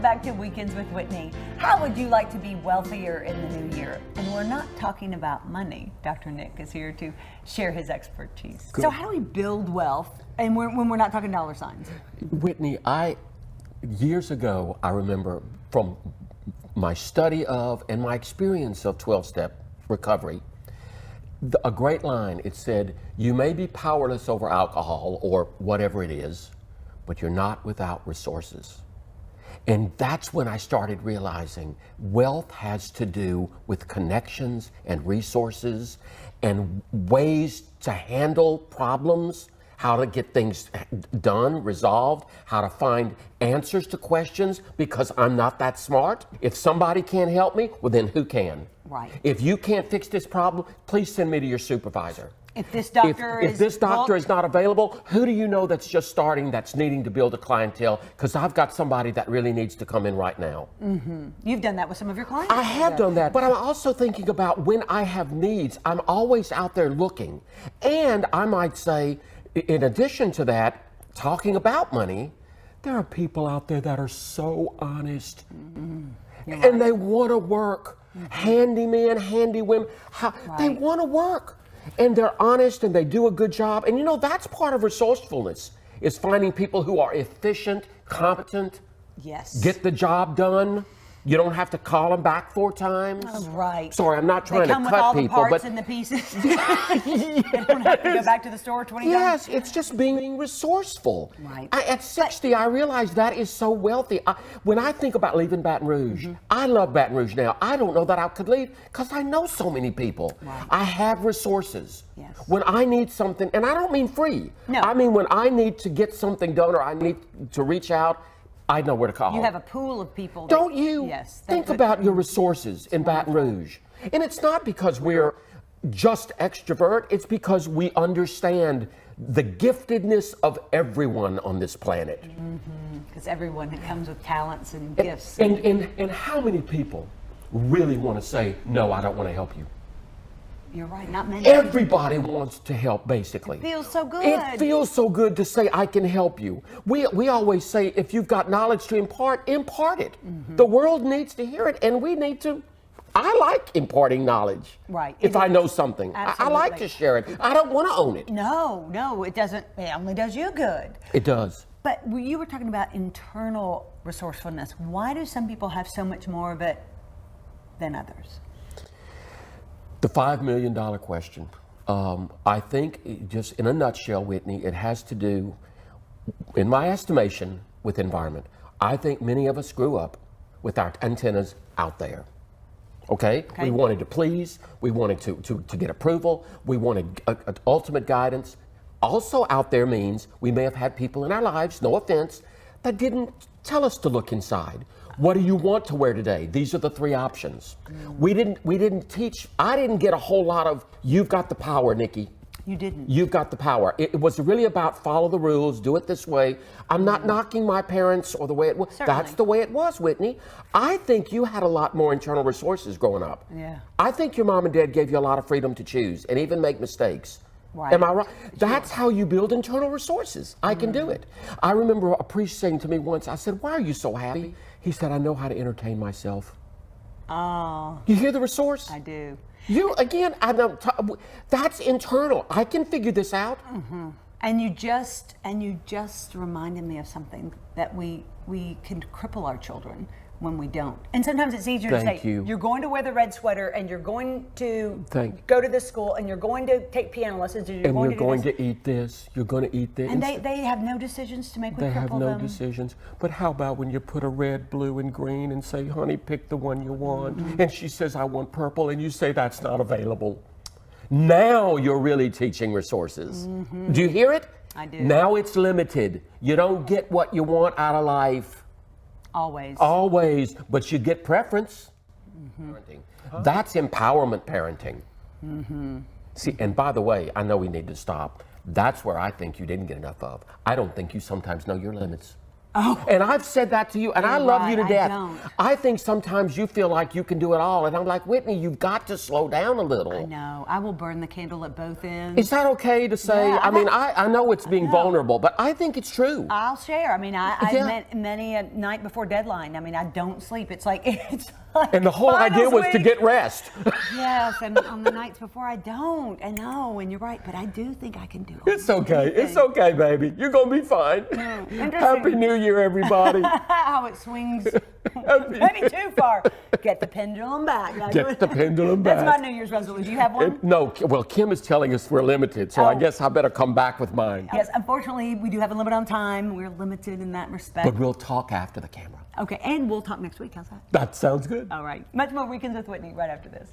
back to Weekends with Whitney. How would you like to be wealthier in the new year? And we're not talking about money. Dr. Nick is here to share his expertise. Good. So how do we build wealth and when we're not talking dollar signs? Whitney, years ago, I remember from my study of and my experience of 12-step recovery, a great line. It said, you may be powerless over alcohol or whatever it is, but you're not without resources. And that's when I started realizing wealth has to do with connections and resources and ways to handle problems, how to get things done, resolved, how to find answers to questions, because I'm not that smart. If somebody can't help me, well then who can? Right. If you can't fix this problem, please send me to your supervisor. If this doctor if this doctor is not available, who do you know that's just starting, that's needing to build a clientele? Because I've got somebody that really needs to come in right now. Mm-hmm. You've done that with some of your clients? I have done that, but I'm also thinking about when I have needs, I'm always out there looking. And I might say, in addition to that, talking about money, there are people out there that are so honest. Mm-hmm. And they want to work. Mm-hmm. Handymen, handywomen, they want to work. And they're honest and they do a good job. And you know, that's part of resourcefulness, is finding people who are efficient, competent, get the job done. You don't have to call them back 4 times. Oh, right. Sorry, I'm not trying to cut people. They come with all the parts and the pieces. You don't have to go back to the store 20 times. Yes, it's just being resourceful. Right. At 60, I realized that is so wealthy. When I think about leaving Baton Rouge, I love Baton Rouge now. I don't know that I could leave because I know so many people. Right. I have resources. Yes. When I need something, and I don't mean free. No. I mean when I need to get something done or I need to reach out, I know where to call. You have a pool of people. Don't you? Yes. Think about your resources in Baton Rouge. And it's not because we're just extrovert, it's because we understand the giftedness of everyone on this planet. Because everyone comes with talents and gifts. And how many people really want to say, no, I don't want to help you? You're right, not many. Everybody wants to help, basically. It feels so good. It feels so good to say, I can help you. We always say, if you've got knowledge to impart it. The world needs to hear it, and we need to. I like imparting knowledge. Right. If I know something. I like to share it. I don't want to own it. No, it doesn't. It only does you good. It does. But you were talking about internal resourcefulness. Why do some people have so much more of it than others? The $5 million question. I think, just in a nutshell, Whitney, it has to do, in my estimation, with environment. I think many of us grew up with our antennas out there. Okay? We wanted to please. We wanted to get approval. We wanted ultimate guidance. Also out there means we may have had people in our lives, no offense, that didn't tell us to look inside. What do you want to wear today? These are the 3 options. We didn't teach. I didn't get a whole lot of, you've got the power, Nikki. You didn't. You've got the power. It was really about follow the rules, do it this way. I'm not knocking my parents or the way it was. Certainly. That's the way it was, Whitney. I think you had a lot more internal resources growing up. Yeah. I think your mom and dad gave you a lot of freedom to choose and even make mistakes. Right. Am I right? That's how you build internal resources. I can do it. I remember a priest saying to me once, I said, why are you so happy? He said, I know how to entertain myself. Oh. You hear the resource? I do. I don't. That's internal. I can figure this out. And you just reminded me of something that we can cripple our children when we don't. And sometimes it's easier to say, you're going to wear the red sweater and you're going to go to this school and you're going to take piano lessons and you're going to eat this, you're going to eat this. And they have no decisions to make. They have no decisions. But how about when you put a red, blue, and green and say, honey, pick the one you want. And she says, I want purple, and you say, that's not available. Now you're really teaching resources. Do you hear it? I do. Now it's limited. You don't get what you want out of life. Always, but you get preference. That's empowerment parenting. See, and by the way, I know we need to stop. That's where I think you didn't get enough of. I don't think you sometimes know your limits. Oh. And I've said that to you, and I love you to death. I think sometimes you feel like you can do it all, and I'm like, Whitney, you've got to slow down a little. I know. I will burn the candle at both ends. Is that okay to say? Yeah, I know it's being vulnerable, but I think it's true. I'll share. I mean, I've met many a night before deadline. I mean, I don't sleep. It's like and the whole idea was to get rest. Yes, and on the nights before I don't. I know, and you're right, but I do think I can do it. It's okay. It's okay, baby. You're going to be fine. Happy New Year, everybody. How it swings. Maybe too far. Get the pendulum back. Get the pendulum back. That's my New Year's resolution. Do you have one? No. Well, Kim is telling us we're limited, so I guess I better come back with mine. Yes, unfortunately, we do have a limit on time. We're limited in that respect. But we'll talk after the camera. Okay, and we'll talk next week. How's that? That sounds good. All right. Much more Weekends with Whitney right after this.